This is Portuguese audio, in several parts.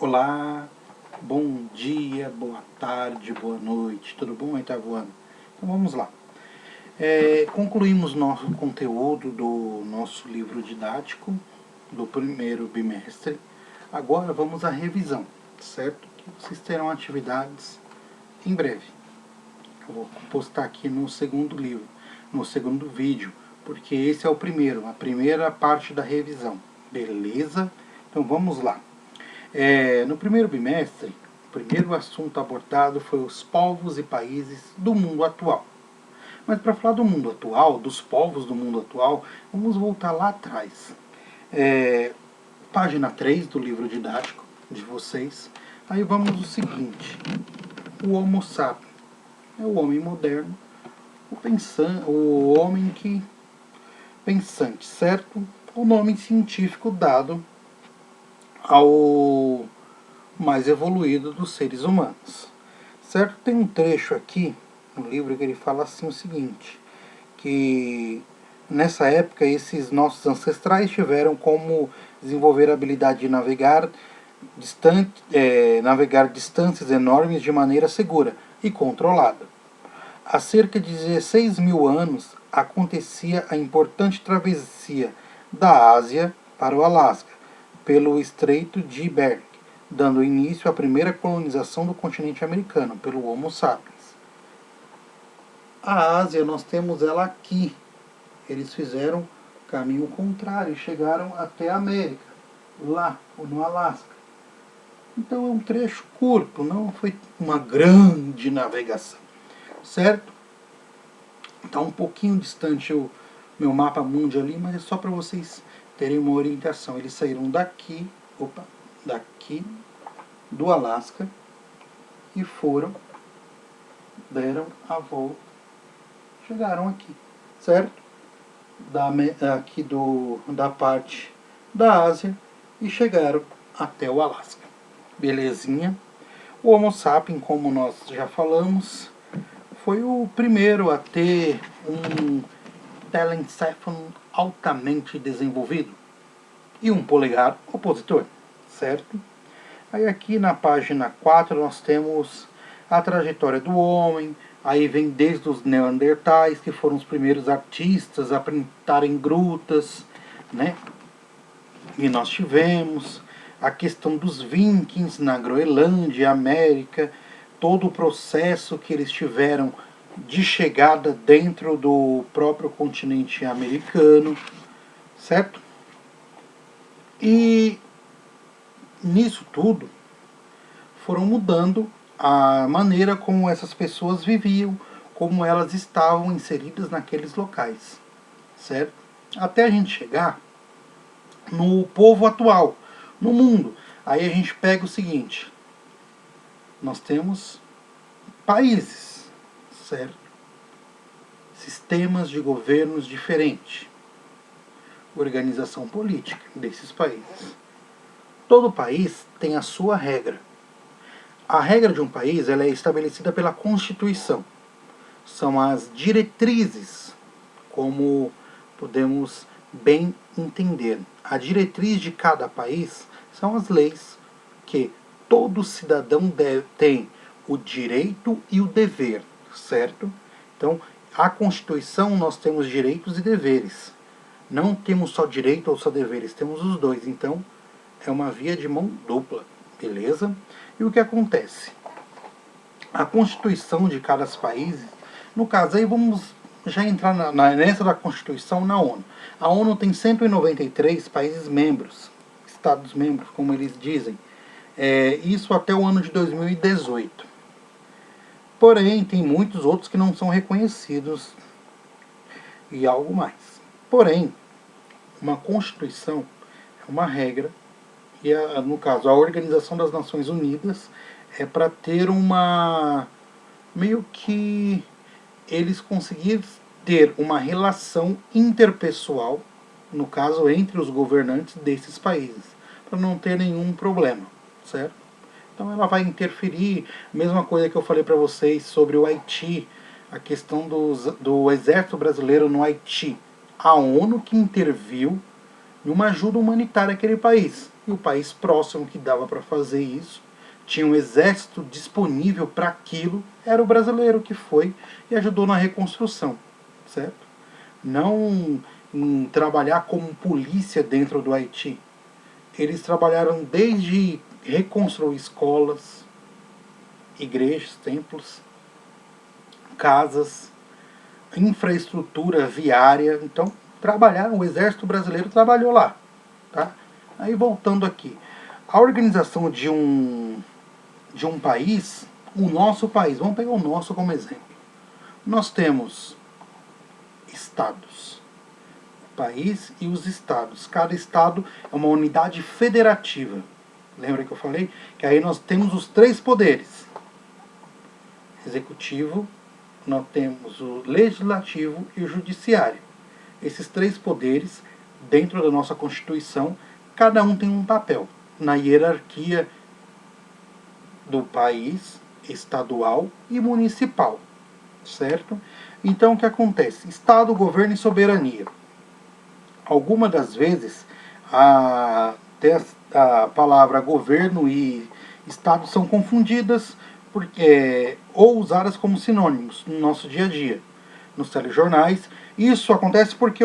Olá, bom dia, boa tarde, boa noite, tudo bom aí, tá voando? Então vamos lá. Concluímos nosso conteúdo do nosso livro didático do primeiro bimestre. Agora vamos à revisão, certo? Vocês terão atividades em breve. Eu vou postar aqui no segundo livro, no segundo vídeo, porque esse é o primeiro, a primeira parte da revisão, beleza? Então vamos lá. No primeiro bimestre, o primeiro assunto abordado foi os povos e países do mundo atual. Mas para falar do mundo atual, dos povos do mundo atual, vamos voltar lá atrás. Página 3 do livro didático de vocês. Aí vamos o seguinte: o Homo sapiens é o homem moderno, o homem que pensante, certo? O nome científico dado ao mais evoluído dos seres humanos, certo? Tem um trecho aqui no livro que ele fala assim o seguinte, que nessa época esses nossos ancestrais tiveram como desenvolver a habilidade de navegar distâncias enormes de maneira segura e controlada. Há cerca de 16 mil anos acontecia a importante travessia da Ásia para o Alasca, pelo Estreito de Bering, dando início à primeira colonização do continente americano pelo Homo sapiens. A Ásia, nós temos ela aqui. Eles fizeram o caminho contrário e chegaram até a América, lá, no Alasca. Então é um trecho curto, não foi uma grande navegação, certo? Está um pouquinho distante o meu mapa mundi ali, mas é só para vocês terem uma orientação. Eles saíram daqui do Alasca e deram a volta, chegaram aqui, certo? Aqui da parte da Ásia e chegaram até o Alasca. Belezinha? O Homo sapiens, como nós já falamos, foi o primeiro a ter um telencéfalo altamente desenvolvido e um polegar opositor, certo? Aí aqui na página 4 nós temos a trajetória do homem, aí vem desde os neandertais, que foram os primeiros artistas a pintar em grutas, né? E nós tivemos a questão dos vikings na Groenlândia, América, todo o processo que eles tiveram de chegada dentro do próprio continente americano, certo? E nisso tudo foram mudando a maneira como essas pessoas viviam, como elas estavam inseridas naqueles locais, certo? Até a gente chegar no povo atual, no mundo. Aí a gente pega o seguinte: nós temos países, certo? Sistemas de governos diferentes, organização política desses países. Todo país tem a sua regra. A regra de um país ela é estabelecida pela Constituição. São as diretrizes, como podemos bem entender. A diretriz de cada país são as leis que todo cidadão tem o direito e o dever, certo? Então, a Constituição nós temos direitos e deveres. Não temos só direito ou só deveres, temos os dois. Então, é uma via de mão dupla, beleza? E o que acontece? A Constituição de cada país, no caso aí vamos já entrar nessa da Constituição na ONU. A ONU tem 193 países membros, estados membros, como eles dizem. Isso até o ano de 2018. Porém, tem muitos outros que não são reconhecidos e algo mais. Porém, uma Constituição é uma regra e, no caso, a Organização das Nações Unidas é para ter meio que eles conseguirem ter uma relação interpessoal, no caso, entre os governantes desses países, para não ter nenhum problema, certo? Então ela vai interferir, mesma coisa que eu falei para vocês sobre o Haiti, a questão do exército brasileiro no Haiti. A ONU que interviu e uma ajuda humanitária àquele país. E o país próximo que dava para fazer isso, tinha um exército disponível para aquilo, era o brasileiro que foi e ajudou na reconstrução, certo? Não em trabalhar como polícia dentro do Haiti. Eles trabalharam desde reconstruir escolas, igrejas, templos, casas, infraestrutura viária. Então, trabalharam, o exército brasileiro trabalhou lá. Tá? Aí, voltando aqui. A organização de um país, o nosso país, vamos pegar o nosso como exemplo. Nós temos estados, o país e os estados. Cada estado é uma unidade federativa. Lembra que eu falei? Que aí nós temos os 3 poderes. Executivo, nós temos o legislativo e o judiciário. Esses 3 poderes, dentro da nossa Constituição, cada um tem um papel na hierarquia do país, estadual e municipal, certo? Então, o que acontece? Estado, governo e soberania. Algumas das vezes, a palavra governo e estado são confundidas ou usadas como sinônimos no nosso dia a dia, nos telejornais. Isso acontece porque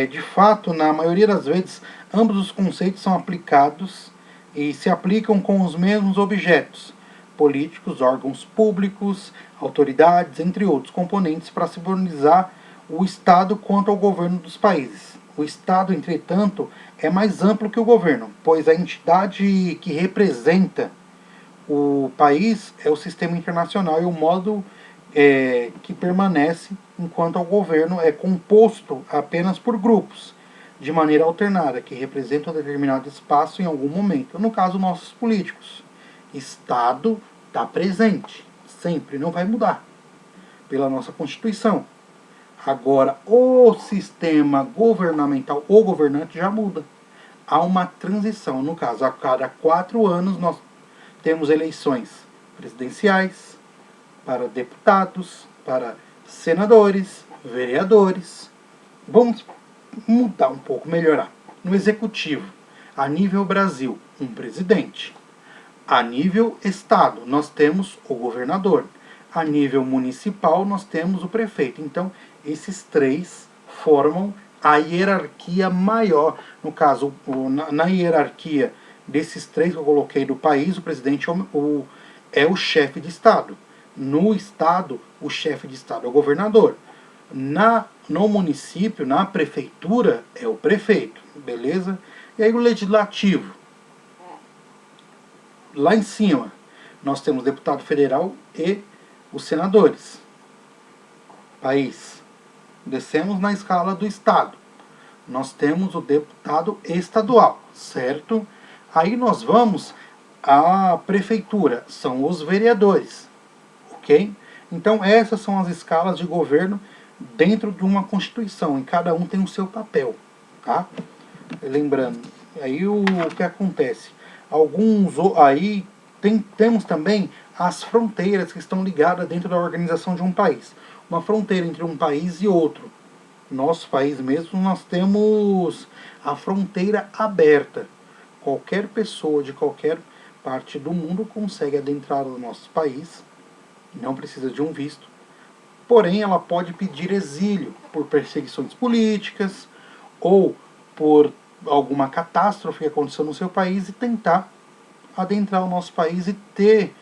de fato, na maioria das vezes, ambos os conceitos são aplicados e se aplicam com os mesmos objetos: políticos, órgãos públicos, autoridades, entre outros componentes, para simbolizar o Estado quanto ao governo dos países. O Estado, entretanto, é mais amplo que o governo, pois a entidade que representa o país é o sistema internacional e o modo que permanece, enquanto o governo é composto apenas por grupos, de maneira alternada, que representam determinado espaço em algum momento. No caso, nossos políticos. Estado está presente, sempre, não vai mudar, pela nossa Constituição. Agora, o sistema governamental, o governante já muda. Há uma transição. No caso, a cada 4 anos nós temos eleições presidenciais, para deputados, para senadores, vereadores. Vamos mudar um pouco, melhorar. No executivo, a nível Brasil, um presidente. A nível estado, nós temos o governador. A nível municipal, nós temos o prefeito. Então, esses 3 formam a hierarquia maior. No caso, na hierarquia desses 3 que eu coloquei do país, o presidente é o chefe de estado. No estado, o chefe de estado é o governador. No município, na prefeitura, é o prefeito. Beleza? E aí o legislativo. Lá em cima, nós temos o deputado federal e os senadores. País. Descemos na escala do estado. Nós temos o deputado estadual, certo? Aí nós vamos à prefeitura, são os vereadores, ok? Então essas são as escalas de governo dentro de uma Constituição, e cada um tem o seu papel, tá? Lembrando, aí o que acontece? Aí temos também as fronteiras que estão ligadas dentro da organização de um país. Uma fronteira entre um país e outro. Nosso país mesmo, nós temos a fronteira aberta. Qualquer pessoa de qualquer parte do mundo consegue adentrar no nosso país, não precisa de um visto, porém ela pode pedir exílio por perseguições políticas ou por alguma catástrofe que aconteceu no seu país e tentar adentrar o nosso país e ter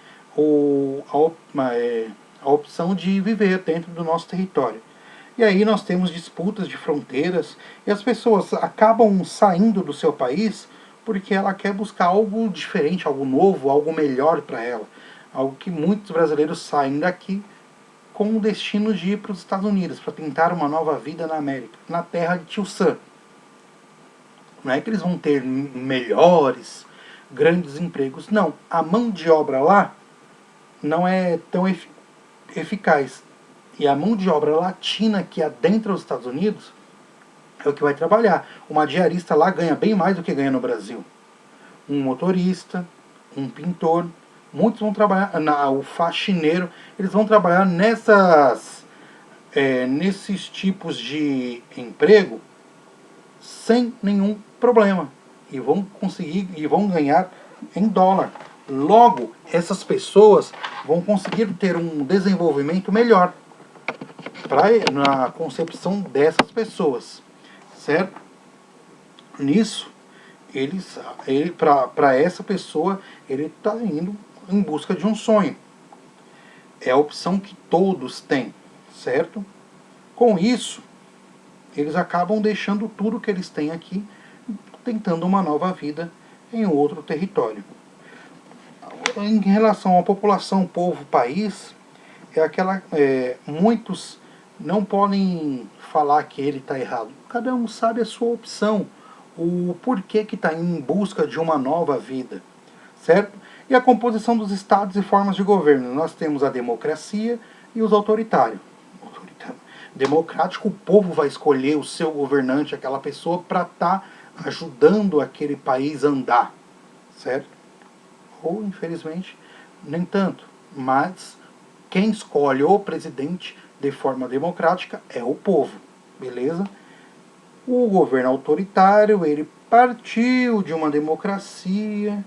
a opção de viver dentro do nosso território. E aí nós temos disputas de fronteiras e as pessoas acabam saindo do seu país porque ela quer buscar algo diferente, algo novo, algo melhor para ela. Algo que muitos brasileiros saem daqui com o destino de ir para os Estados Unidos, para tentar uma nova vida na América, na terra de Tio Sam. Não é que eles vão ter melhores, grandes empregos. Não, a mão de obra lá não é tão eficaz. E a mão de obra latina que adentra os Estados Unidos é o que vai trabalhar. Uma diarista lá ganha bem mais do que ganha no Brasil. Um motorista, um pintor, muitos vão trabalhar, o faxineiro, eles vão trabalhar nesses tipos de emprego sem nenhum problema. E vão conseguir e vão ganhar em dólar. Logo, essas pessoas vão conseguir ter um desenvolvimento melhor na concepção dessas pessoas, certo? Nisso, para essa pessoa, ele está indo em busca de um sonho. É a opção que todos têm, certo? Com isso, eles acabam deixando tudo que eles têm aqui, tentando uma nova vida em outro território. Em relação à população, povo, país, muitos não podem falar que ele está errado. Cada um sabe a sua opção, o porquê que está em busca de uma nova vida, certo? E a composição dos estados e formas de governo. Nós temos a democracia e os autoritários. Democrático, o povo vai escolher o seu governante, aquela pessoa, para estar ajudando aquele país a andar, certo? Ou, infelizmente, nem tanto. Mas quem escolhe o presidente de forma democrática é o povo, beleza? O governo autoritário, ele partiu de uma democracia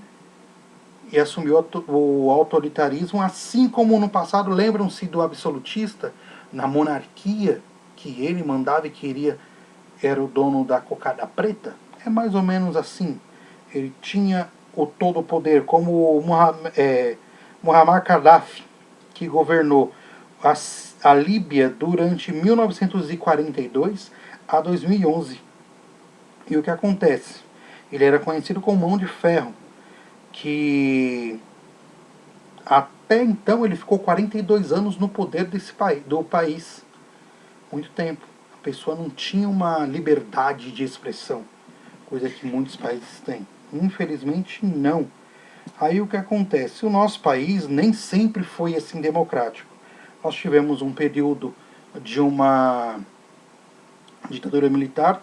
e assumiu o autoritarismo, assim como no passado, lembram-se do absolutista, na monarquia, que ele mandava e queria, era o dono da cocada preta? É mais ou menos assim. Ele tinha o todo o poder, como o Muammar Gaddafi, que governou a Líbia durante 1942 a 2011. E o que acontece? Ele era conhecido como mão de ferro, que até então ele ficou 42 anos no poder do país. Muito tempo. A pessoa não tinha uma liberdade de expressão, coisa que muitos países têm. Infelizmente, não. Aí o que acontece? O nosso país nem sempre foi assim democrático. Nós tivemos um período de uma ditadura militar,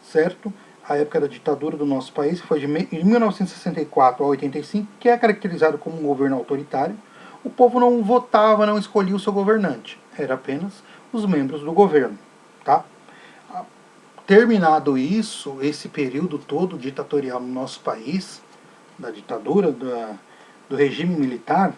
certo? A época da ditadura do nosso país foi de 1964 a 85, que é caracterizado como um governo autoritário. O povo não votava, não escolhia o seu governante. Era apenas os membros do governo, tá? Terminado isso, esse período todo ditatorial no nosso país, da ditadura, do regime militar,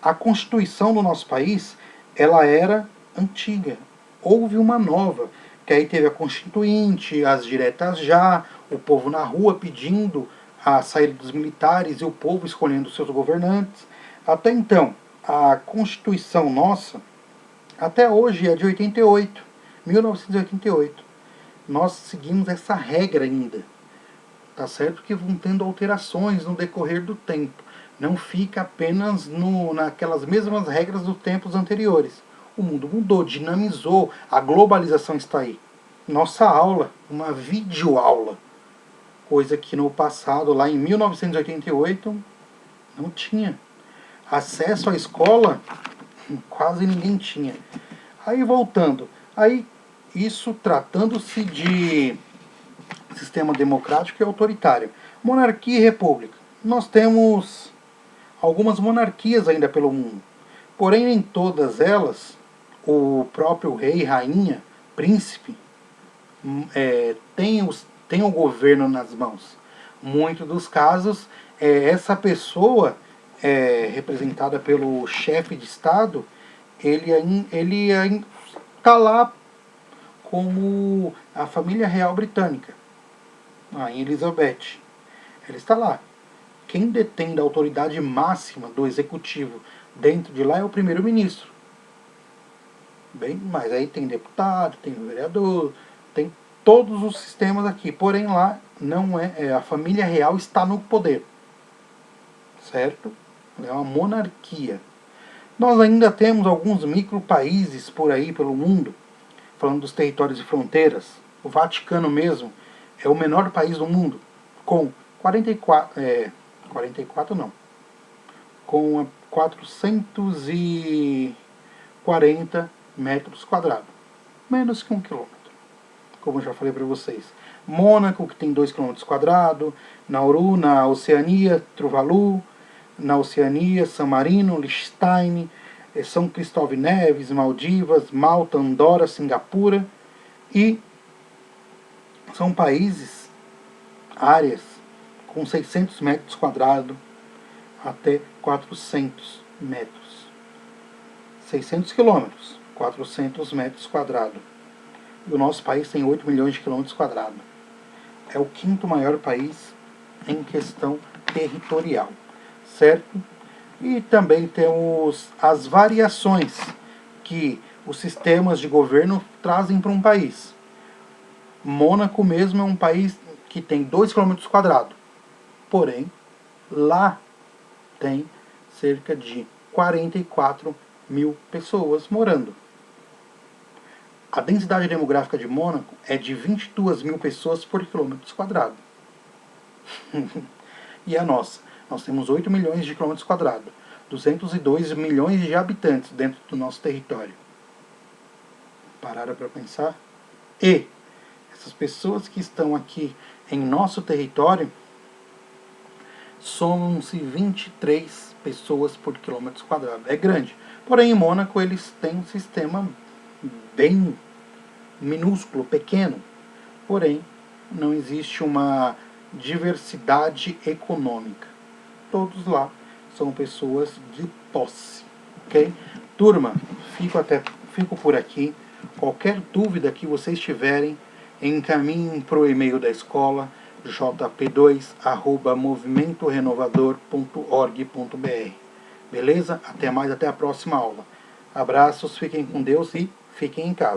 a Constituição do nosso país, ela era antiga. Houve uma nova, que aí teve a Constituinte, as diretas já, o povo na rua pedindo a saída dos militares e o povo escolhendo seus governantes. Até então, a Constituição nossa, até hoje é de 88, 1988. Nós seguimos essa regra ainda. Tá certo que vão tendo alterações no decorrer do tempo. Não fica apenas naquelas mesmas regras dos tempos anteriores. O mundo mudou, dinamizou, a globalização está aí. Nossa aula, uma videoaula, coisa que no passado, lá em 1988, não tinha. Acesso à escola, quase ninguém tinha. Aí voltando, isso tratando-se de sistema democrático e autoritário. Monarquia e república. Nós temos algumas monarquias ainda pelo mundo. Porém, em todas elas, o próprio rei, rainha, príncipe, tem o governo nas mãos. Muitos dos casos, essa pessoa, representada pelo chefe de Estado, ele está lá como a família real britânica, a Rainha Elizabeth. Ela está lá. Quem detém a autoridade máxima do executivo dentro de lá é o primeiro-ministro. Bem, mas aí tem deputado, tem vereador, tem todos os sistemas aqui. Porém lá não a família real está no poder. Certo? É uma monarquia. Nós ainda temos alguns micro-países por aí pelo mundo, falando dos territórios e fronteiras. O Vaticano mesmo é o menor país do mundo, com 44 não, com 440 metros quadrados, menos que 1 quilômetro, como eu já falei para vocês. Mônaco, que tem 2 quilômetros quadrados, Nauru, na Oceania, Tuvalu, na Oceania, San Marino, Liechtenstein, São Cristóvão e Neves, Maldivas, Malta, Andorra, Singapura, E são países, áreas com 600 metros quadrados até 400 metros. 600 quilômetros, 400 metros quadrados. E o nosso país tem 8 milhões de quilômetros quadrados. É o quinto maior país em questão territorial, certo? E também temos as variações que os sistemas de governo trazem para um país. Mônaco mesmo é um país que tem 2 quilômetros quadrados, porém, lá tem cerca de 44 mil pessoas morando. A densidade demográfica de Mônaco é de 22 mil pessoas por quilômetro quadrado. E a nossa? Nós temos 8 milhões de quilômetros quadrados, 202 milhões de habitantes dentro do nosso território. Pararam para pensar? E essas pessoas que estão aqui em nosso território somam-se 23 pessoas por quilômetro quadrado. É grande. Porém, em Mônaco eles têm um sistema bem minúsculo, pequeno. Porém, não existe uma diversidade econômica. Todos lá são pessoas de posse. Ok? Turma, fico por aqui. Qualquer dúvida que vocês tiverem, encaminhem para o e-mail da escola jp2@movimentorenovador.org.br. Beleza? Até mais, até a próxima aula. Abraços, fiquem com Deus e fiquem em casa.